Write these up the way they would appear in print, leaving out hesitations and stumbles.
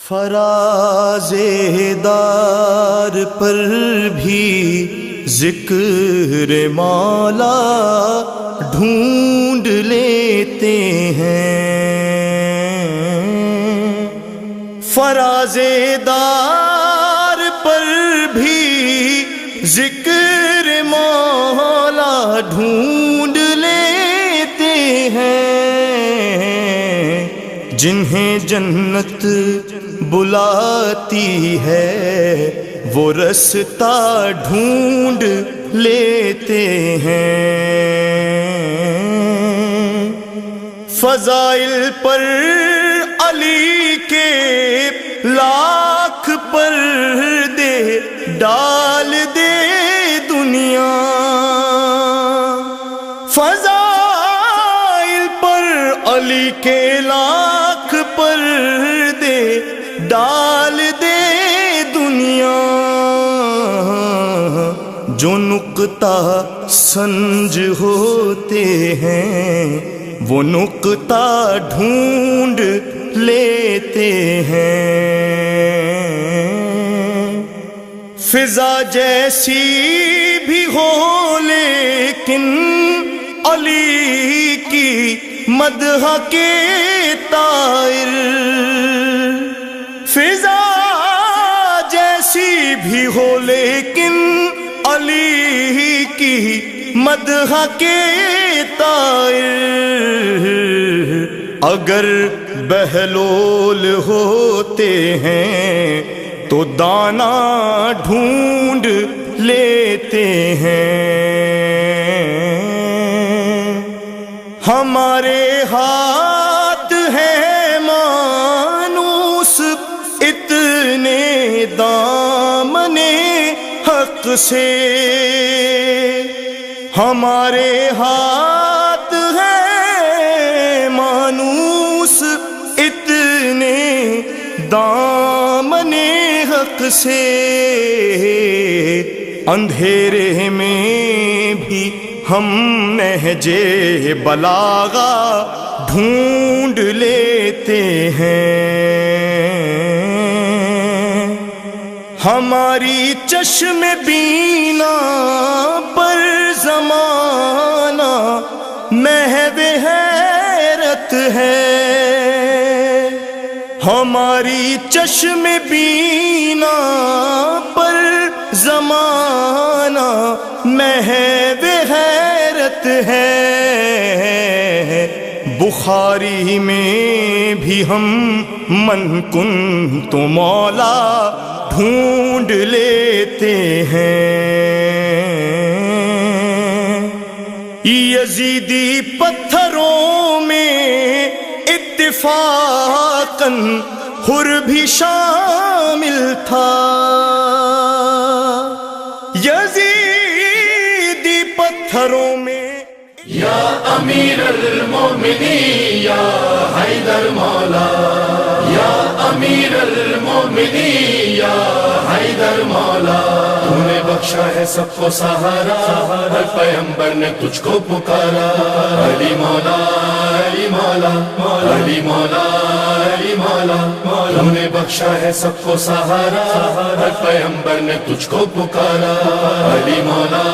فراز دار پر بھی ذکر مولا ڈھونڈ لیتے ہیں، فراز دار پر بھی ذکر مولا ڈھونڈ لیتے ہیں، جنہیں جنت بلاتی ہے وہ رستہ ڈھونڈ لیتے ہیں، فضائل پر علی کے لاکھ پردے ڈال دے دنیا، فضائل پر علی کے لاکھ پردے ڈال دے دنیا، جو نقطہ سنج ہوتے ہیں وہ نقطہ ڈھونڈ لیتے ہیں، فضا جیسی بھی ہو لیکن علی کی مدح کے طائر، فضا جیسی بھی ہو لیکن علی کی مدح کے طائر، اگر بہلول ہوتے ہیں تو دانا ڈھونڈ لیتے ہیں، ہمارے ہاتھ ہیں مانوس اتنے دامن حق سے، ہمارے ہاتھ ہیں مانوس اتنے دامن حق سے، اندھیرے میں بھی ہم نہج بلاغہ ڈھونڈ لیتے ہیں، ہماری چشم بینا پر زمانہ محو حیرت ہے، ہماری چشم بینا پر زمانہ محو حیرت ہے، بخاری میں بھی ہم من کن تو مولا ڈھونڈ لیتے ہیں، یزیدی پتھروں میں اتفاقاً حر بھی شامل تھا، یزیدی پتھروں میں یا امیر المومنین یا حیدر مولا، یا امیر المومنین یا حیدر مولا، تو نے بخشا ہے سب کو سہارا، ہر پیغمبر نے تجھ کو پکارا، علی مولا علی مولا علی مولا علی مولا، تو نے بخشا ہے سب کو سہارا، ہر پیغمبر نے تجھ کو پکارا، علی مولا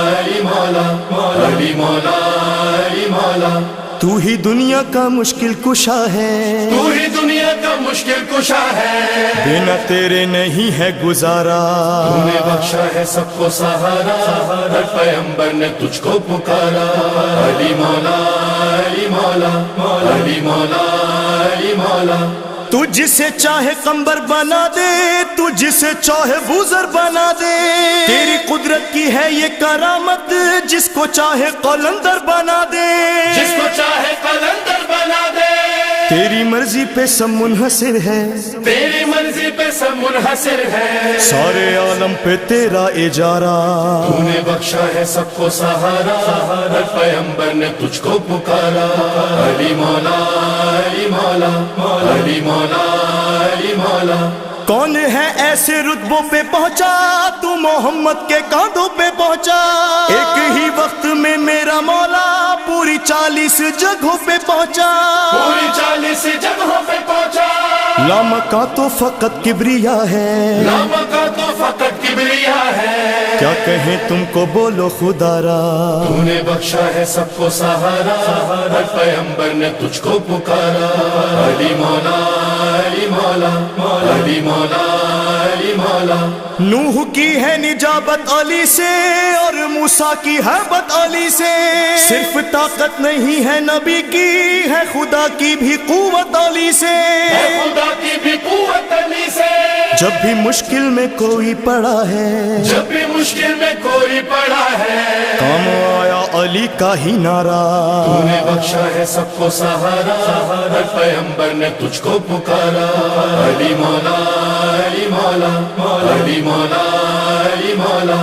علی مولا علی مولا علی مولا، تو ہی دنیا کا مشکل کشا ہے، تو ہی دنیا کا مشکل کشا ہے، بنا تیرے نہیں ہے گزارا، تو نے بخشا ہے سب کو سہارا، ہر پیغمبر نے تجھ کو پکارا، علی مولا علی مولا علی مولا علی مولا، تو جسے چاہے قمبر بنا دے، تو جسے چاہے بوزر بنا دے، تیری قدرت کی ہے یہ کرامت، جس کو چاہے قلندر بنا دے، جس کو چاہے قلندر بنا دے، تیری مرضی پہ سب منحصر ہے، تیری مرضی پہ سب منحصر ہے، سارے عالم پہ تیرا اجارہ، تو نے بخشا ہے سب کو سہارا، ہر پیغمبر نے تجھ کو پکارا، علی مولا علی مولا علی مولا علی مولا، کون ہے ایسے رتبوں پہ پہنچا تو محمد کے کاندھوں پہ پہنچا، ایک ہی وقت میں میرا مولا پوری 40 جگہوں پہ پہنچا، پوری 40 جگہوں پہ پہنچا، लामका तो फकत किबरिया है, लामका तो फकत किबरिया है। क्या कहें तुमको बोलो खुदारा, तूने बख्शा है सबको सहारा, हर पैगंबर ने तुझको पुकारा। अली मौला अली मौला, अली मौला अली मौला। नूह की है निजाबत अली से और मूसा की है बत अली से। सिर्फ ताकत नहीं है नबी की, है खुदा की भी कुव्वत अली से। है खुदा की भी कुव्वत अली से। जब भी मुश्किल में कोई पड़ा है, जब भी मुश्किल में कोई पड़ा है, काम आया अली का ही नारा। तूने बख्शा है सबको सहारा, हर पैगंबर ने तुझको पुकारा। अली मौला अली मौला, अली मौला अली मौला।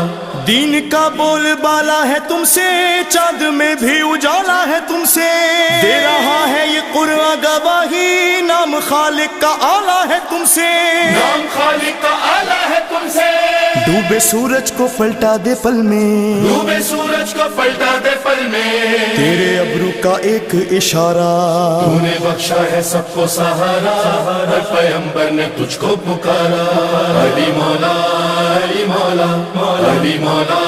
दीन का बोल बाला है तुमसे, चांद में भी उजाला है तुमसे। दे रहा है ये कुरान गवाही, नाम खालिक का आला है तुमसे। नाम खालिक का आला है तुमसे। डूबे सूरज को पलटा दे पल में, डूबे सूरज को पलटा दे पल में। तेरे अब्रू का एक इशारा। तूने बख्शा है सबको सहारा, हर पैगंबर ने तुझको पुकारा। अली मौला अली मौला, अली मौला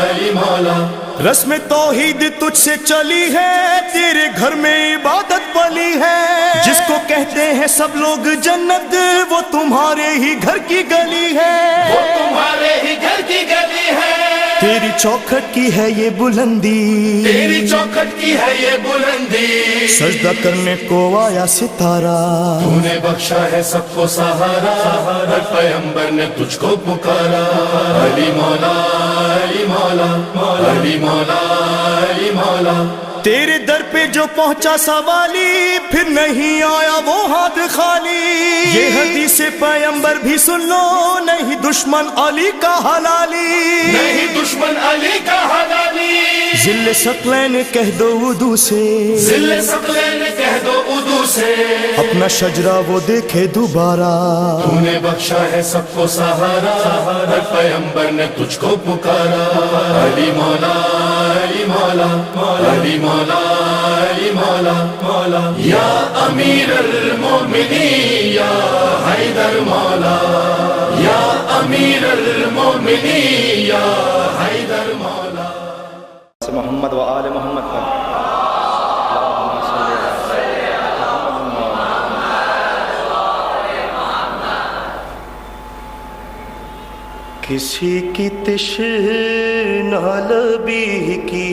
अली मौला। रस्म तौहीद तुझसे चली है, तेरे घर में इबादत पली है। जिसको कहते हैं सब लोग जन्नत, वो तुम्हारे ही घर की गली है। वो तुम्हारे ही घर की गली है। तेरी चौखट की है ये बुलंदी, तेरी चौखट की है ये बुलंदी। सजदा करने को आया सितारा। तूने बख्शा है सबको सहारा, हर पैगंबर ने तुझको पुकारा। अली मौला अली मौला, अली मौला अली मौला। तेरे दर पे जो पहुंचा सवाली, फिर नहीं आया वो हाथ खाली। ये हदीस पैगंबर भी सुन लो, नहीं दुश्मन अली का हलाली। नहीं दुश्मन अली का हलाली। जिल्ले सकलैन कह दो उदू से, जिल्ले सकलैन कह दो उदू से। अपना शजरा वो देखे दोबारा। तूने बख्शा है सबको सहारा, हर पैगंबर ने तुझको पुकारा। अली मौला अली मौला, अली मौला अली मौला मौला। या अमीर अल मोमिनीन या हैदर मौला, या अमीर अल मोमिनीन या हैदर मौला। मोहम्मद व आले मोहम्मद पर किसी की तशना लबी की